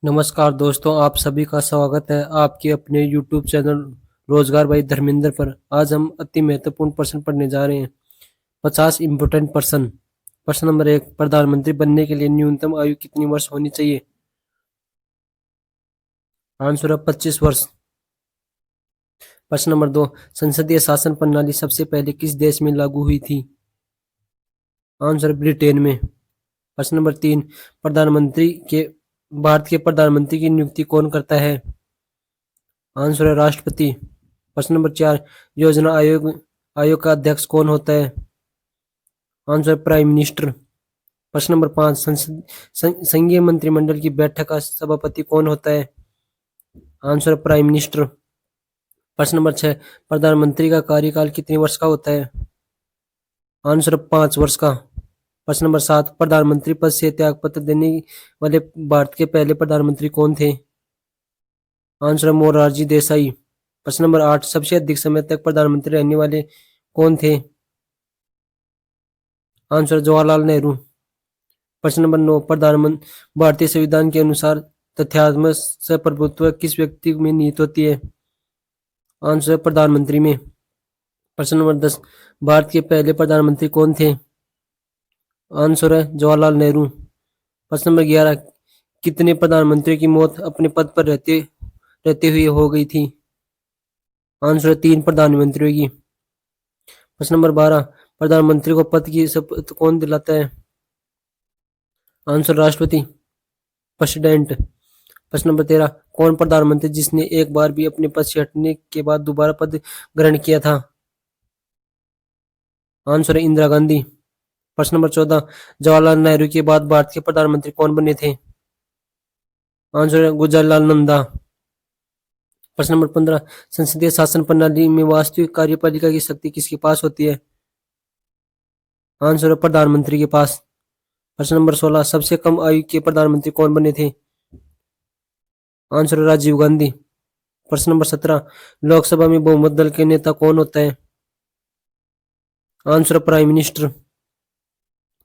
नमस्कार दोस्तों, आप सभी का स्वागत है आपके अपने YouTube चैनल रोजगार बाई धर्मेंद्र पर। आज हम अति महत्वपूर्ण प्रश्न पढ़ने जा रहे हैं। 50 इम्पोर्टेंट प्रश्न। प्रश्न नंबर 1, प्रधानमंत्री बनने के लिए न्यूनतम आयु कितनी वर्ष होनी चाहिए? आंसर है 25 वर्ष। प्रश्न नंबर 2, संसदीय शासन प्रणाली सबसे पहले किस देश में लागू हुई थी? आंसर ब्रिटेन में। प्रश्न नंबर 3, प्रधानमंत्री के भारत के प्रधानमंत्री की नियुक्ति कौन करता है? आंसर है राष्ट्रपति। प्रश्न नंबर 4, योजना आयोग आयोग का अध्यक्ष कौन होता है? Answer prime minister. प्रश्न नंबर 5, संघीय मंत्रिमंडल की बैठक का सभापति कौन होता है? Answer prime minister. प्रश्न नंबर 6, प्रधानमंत्री का कार्यकाल कितने वर्ष का होता है? आंसर 5 वर्ष का। प्रश्न नंबर 7, प्रधानमंत्री पद से त्यागपत्र देने वाले भारत के पहले प्रधानमंत्री कौन थे? आंसर मोरारजी देसाई। प्रश्न नंबर 8, सबसे अधिक समय तक प्रधानमंत्री रहने वाले कौन थे? आंसर जवाहरलाल नेहरू। प्रश्न नंबर 9, प्रधानमंत्री भारतीय संविधान के अनुसार तथ्यात्मक संप्रभुत्व किस व्यक्ति में निहित होती है? आंसर प्रधानमंत्री में। प्रश्न नंबर 10, भारत के पहले प्रधानमंत्री कौन थे? आंसर है जवाहरलाल नेहरू। प्रश्न नंबर 11, कितने प्रधानमंत्री की मौत अपने पद पर रहते रहते हुए हो गई थी? आंसर है 3 प्रधानमंत्रियों की। प्रश्न नंबर 12, प्रधानमंत्री को पद की शपथ कौन दिलाता है? आंसर राष्ट्रपति, प्रेसिडेंट। प्रश्न नंबर 13, कौन प्रधानमंत्री जिसने एक बार भी अपने पद से हटने के बाद दोबारा पद ग्रहण किया था? आंसर है इंदिरा गांधी। प्रश्न नंबर 14, जवाहरलाल नेहरू के बाद भारत के प्रधानमंत्री कौन बने थे? आंसर है गुजरलाल नंदा। प्रश्न नंबर 15, संसदीय शासन प्रणाली में वास्तविक कार्यपालिका की शक्ति किसके पास होती है? आंसर है प्रधानमंत्री के पास। प्रश्न नंबर 16, सबसे कम आयु के प्रधानमंत्री कौन बने थे? आंसर है राजीव गांधी। प्रश्न नंबर 17, लोकसभा में बहुमत दल के नेता कौन होता है? Answer prime minister.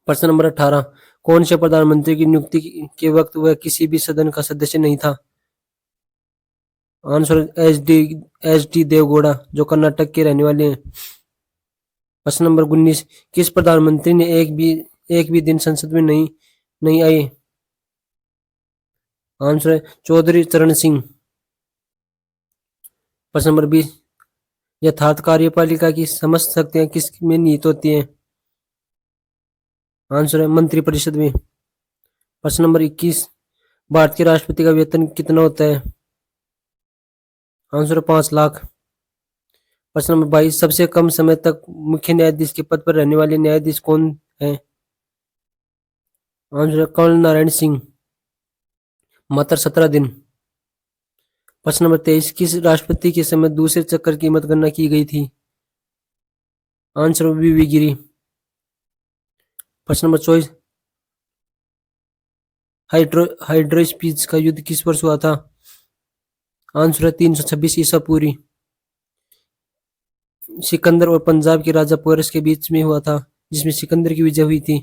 प्रश्न नंबर 18, कौन से प्रधानमंत्री की नियुक्ति के वक्त वह किसी भी सदन का सदस्य नहीं था? आंसर एच डी देवगौड़ा, जो कर्नाटक के रहने वाले हैं। प्रश्न नंबर 19, किस प्रधानमंत्री ने एक भी दिन संसद में नहीं नहीं आए? आंसर है चौधरी चरण सिंह। प्रश्न नंबर 20, यथार्थ कार्यपालिका की समस्त शक्तियां किस में निहित होती हैं? आंसर है मंत्रिपरिषद में। प्रश्न नंबर 21, भारत के राष्ट्रपति का वेतन कितना होता है? आंसर है 5 लाख। प्रश्न नंबर 22, सबसे कम समय तक मुख्य न्यायाधीश के पद पर रहने वाले न्यायाधीश कौन है? आंसर है कर्नल नारायण सिंह, मात्र 17 दिन। प्रश्न नंबर 23, किस राष्ट्रपति के समय दूसरे चक्कर की मतगणना की गई थी? आंसर वीवी गिरी। प्रश्न नंबर 24, हाइड्रोस्पीज का युद्ध किस वर्ष हुआ था? आंसर है 326 ईसा पूर्व। सिकंदर और पंजाब के राजा पोरस के बीच में हुआ था, जिसमें सिकंदर की विजय हुई थी।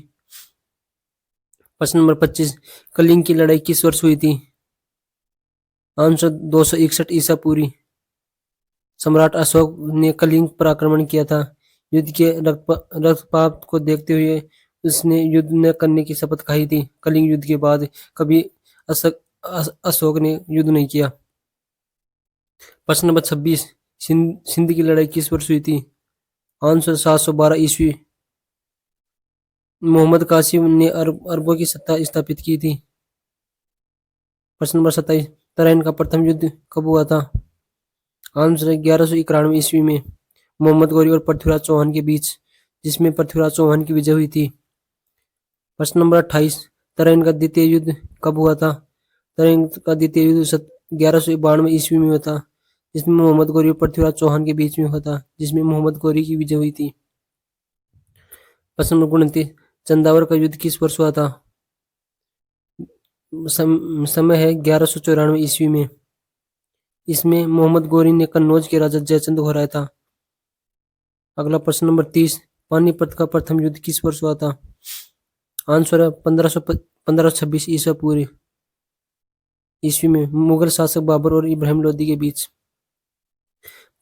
प्रश्न नंबर 25, कलिंग की लड़ाई किस वर्ष हुई थी? आंसर 261 ईसा पूर्व। सम्राट अशोक ने कलिंग पर आक्रमण किया था। युद्ध के रक्तपात को देखते हुए उसने युद्ध न करने की शपथ खाई थी। कलिंग युद्ध के बाद कभी अशोक ने युद्ध नहीं किया। प्रश्न नंबर 26, सिंध की लड़ाई किस वर्ष हुई थी? आंसर 712 ईस्वी। मोहम्मद कासिम ने अरबों की सत्ता स्थापित की थी। प्रश्न नंबर 27, तराइन का प्रथम युद्ध कब हुआ था? आंसर 1191 ईस्वी में मोहम्मद गौरी और पृथ्वीराज चौहान के बीच, जिसमें पृथ्वीराज चौहान की विजय हुई थी। प्रश्न नंबर 28, तराइन का द्वितीय युद्ध कब हुआ था? तराइन का द्वितीय युद्ध 1192 ईस्वी में हुआ था, जिसमें मोहम्मद गौरी और पृथ्वीराज चौहान के बीच में हुआ था, जिसमें मोहम्मद गौरी की विजय हुई थी। प्रश्न नंबर 29, चंदावर का युद्ध किस वर्ष हुआ था? समय है 1194 ईस्वी में। इसमें मोहम्मद गौरी ने कन्नौज के राजा जयचंद को हराया था। अगला प्रश्न नंबर 30, पानीपत का प्रथम युद्ध किस वर्ष हुआ था? आंसर है 1526 ईसा पूर्व। ईस्वी में मुगल शासक बाबर और इब्राहिम लोदी के बीच।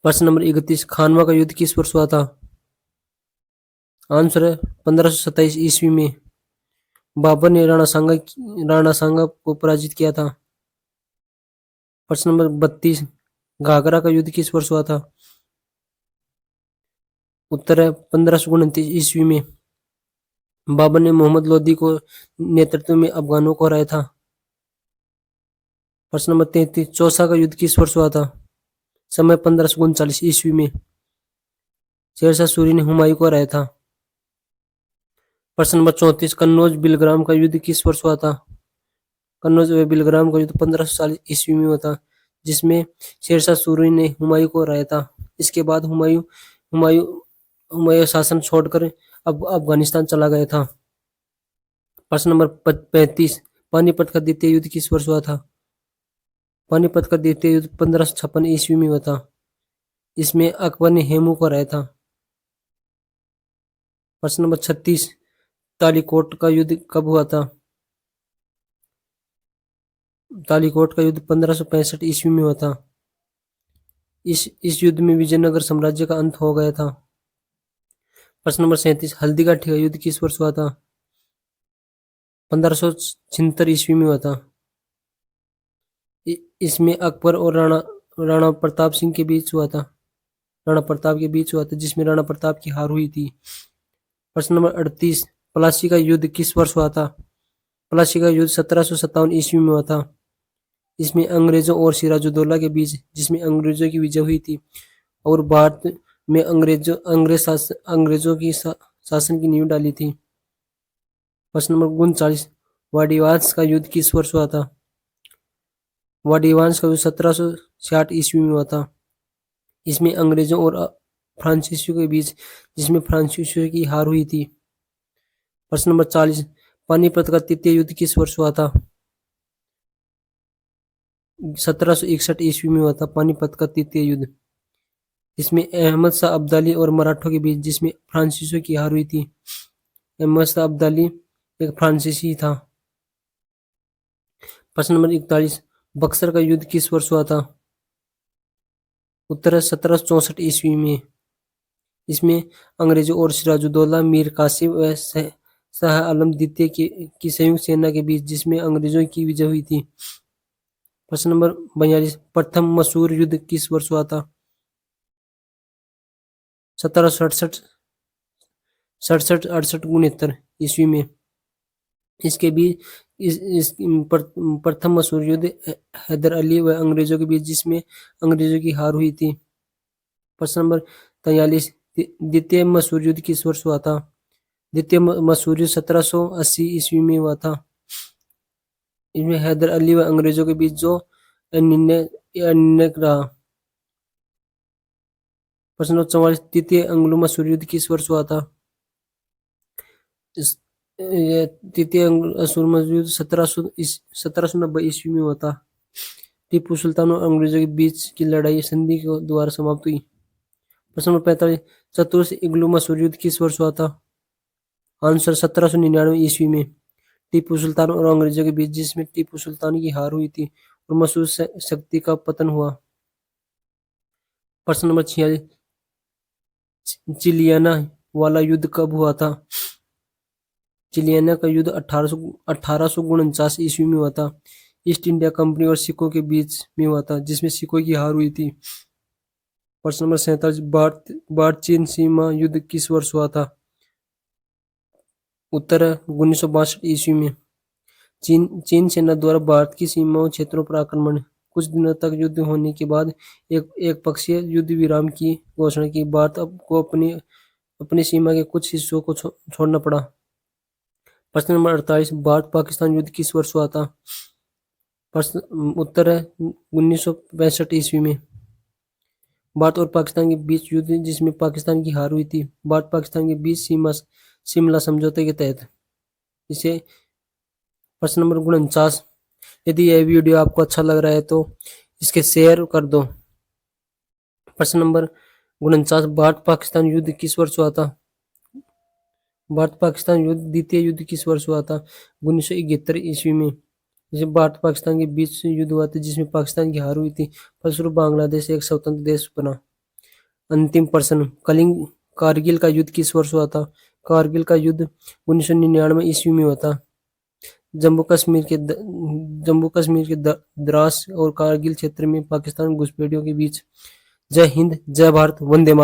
प्रश्न नंबर 31, खानवा का युद्ध किस वर्ष हुआ था? आंसर है 1527 ईस्वी में। बाबर ने राणा सांगा को पराजित किया था। प्रश्न नंबर 32, घाघरा का युद्ध किस वर्ष हुआ था? उत्तर है 1529 ईस्वी में। बाबर ने मोहम्मद लोदी को नेतृत्व में अफगानों को हराया था। प्रश्न नंबर 33, चौसा का युद्ध किस वर्ष हुआ था? समय 1539 ईस्वी में। शेरशाह सूरी ने हुमायूं को हराया था। प्रश्न नंबर 34, कन्नौज बिलग्राम का युद्ध किस वर्ष हुआ था? कन्नौज व बिलग्राम का युद्ध 1540 ईस्वी में हुआ था, जिसमें शेरशाह सूरी ने हुमायूं को हराया था। इसके बाद हुमायूं हुमायूं हुमायूं शासन छोड़कर अब अफगानिस्तान चला गया था। प्रश्न नंबर 35, पानीपत का द्वितीय युद्ध किस वर्ष हुआ था? पानीपत का द्वितीय युद्ध 1556 ईस्वी में हुआ था। इसमें अकबर ने हेमू को हराया था। प्रश्न नंबर 36, तालीकोट का युद्ध कब हुआ था? तालीकोट का युद्ध 1565 ईस्वी में हुआ था। इस युद्ध में विजयनगर साम्राज्य का अंत हो गया था। प्रश्न नंबर 37, हल्दीघाटी का युद्ध किस वर्ष हुआ था? 1576 ईस्वी में हुआ था। इसमें अकबर और राणा प्रताप सिंह के बीच हुआ था। राणा प्रताप के बीच हुआ था, जिसमें राणा प्रताप की हार हुई थी। प्रश्न नंबर 38, प्लासी का युद्ध किस वर्ष हुआ था? प्लासी का युद्ध 1757 ईस्वी में हुआ था। इसमें अंग्रेजों और सिराजुद्दौला के बीच, जिसमें अंग्रेजों की विजय हुई थी और भारत में अंग्रेजों की शासन की नींव डाली थी। प्रश्न नंबर 39, वाडिवांश का युद्ध किस वर्ष हुआ था? वाडिवांश का युद्ध 1760 ईस्वी में हुआ था। इसमें अंग्रेजों और फ्रांसीसियों के बीच, जिसमें फ्रांसीसियों की हार हुई थी। प्रश्न नंबर 40, पानीपत का तृतीय युद्ध किस वर्ष हुआ था? 1761 ईस्वी में हुआ था पानीपत का तृतीय युद्ध। इसमें अहमद शाह अब्दाली और मराठों के बीच, जिसमें फ्रांसीसियों की हार हुई थी। अहमद शाह अब्दाली एक फ्रांसीसी था। प्रश्न नंबर 41, बक्सर का युद्ध किस वर्ष हुआ था? उत्तर है 1764 ईस्वी में। इसमें अंग्रेजों और सिराजुद्दौला, मीर कासिम व शाह आलम द्वितीय की संयुक्त सेना के बीच, जिसमें अंग्रेजों की विजय हुई थी। प्रश्न नंबर 42, प्रथम मसूर युद्ध किस वर्ष हुआ था? 1767 68 ईस्वी में। इसके बीच प्रथम मसूर युद्ध हैदर अली व अंग्रेजों के बीच, जिसमें अंग्रेजों की हार हुई थी। प्रश्न नंबर 43, द्वितीय मसूर युद्ध किस वर्ष हुआ था? द्वितीय मसूर युद्ध 1780 ईस्वी में हुआ था। इसमें हैदर अली व अंग्रेजों के बीच जो निर्णय रहा। प्रश्न नंबर 44, तृतीय एंग्लो मसूर युद्ध किस वर्ष हुआ था? तृतीय असूर युद्ध 1790 ईस्वी में हुआ था। टीपू सुल्तान और अंग्रेजों के बीच की लड़ाई संधि के द्वारा समाप्त हुई। प्रश्न नंबर 45, चतुर्थ एंग्लो मसूर युद्ध किस वर्ष हुआ था? आंसर 1799 ईस्वी में। टीपू सुल्तान और अंग्रेजों के बीच, जिसमें टीपू सुल्तान की हार हुई थी और मसूर शक्ति का पतन हुआ। प्रश्न नंबर 46, चिलियाना वाला युद्ध कब हुआ था? चिलियाना का युद्ध 1849 ईस्वी में हुआ था। ईस्ट इंडिया कंपनी और सिखों के बीच में हुआ था, जिसमें सिखों की हार हुई थी। प्रश्न नंबर 47, भारत चीन सीमा युद्ध किस वर्ष हुआ था? उत्तर है 1962 ईस्वी में। चीन सेना द्वारा भारत की सीमाओं क्षेत्रों पर आक्रमण। कुछ दिनों तक युद्ध होने के बाद एक पक्षीय युद्ध विराम की घोषणा की। भारत को अपनी सीमा के कुछ हिस्सों को छोड़ना पड़ा। प्रश्न नंबर 48, भारत पाकिस्तान युद्ध किस वर्ष हुआ था? प्रश्न उत्तर है 1965 ईस्वी में। भारत और पाकिस्तान के बीच युद्ध, जिसमें पाकिस्तान की हार हुई थी। भारत पाकिस्तान के बीच शिमला समझौते के तहत इसे। प्रश्न नंबर 49, यदि यह वीडियो आपको अच्छा लग रहा है तो इसके शेयर कर दो। प्रश्न नंबर 49, भारत पाकिस्तान युद्ध किस वर्ष हुआ था? भारत पाकिस्तान युद्ध द्वितीय युद्ध किस वर्ष हुआ था? 1971 ईस्वी में। जब भारत पाकिस्तान के बीच युद्ध हुआ था जिसमें पाकिस्तान की हार हुई थी, फलस्वरूप बांग्लादेश एक स्वतंत्र देश बना। अंतिम प्रश्न, कारगिल का युद्ध किस वर्ष हुआ था? कारगिल का युद्ध 1999 ईस्वी में हुआ था। जम्मू कश्मीर के द्रास और कारगिल क्षेत्र में पाकिस्तान घुसपैठियों के बीच। जय हिंद, जय भारत, वंदे मातरम।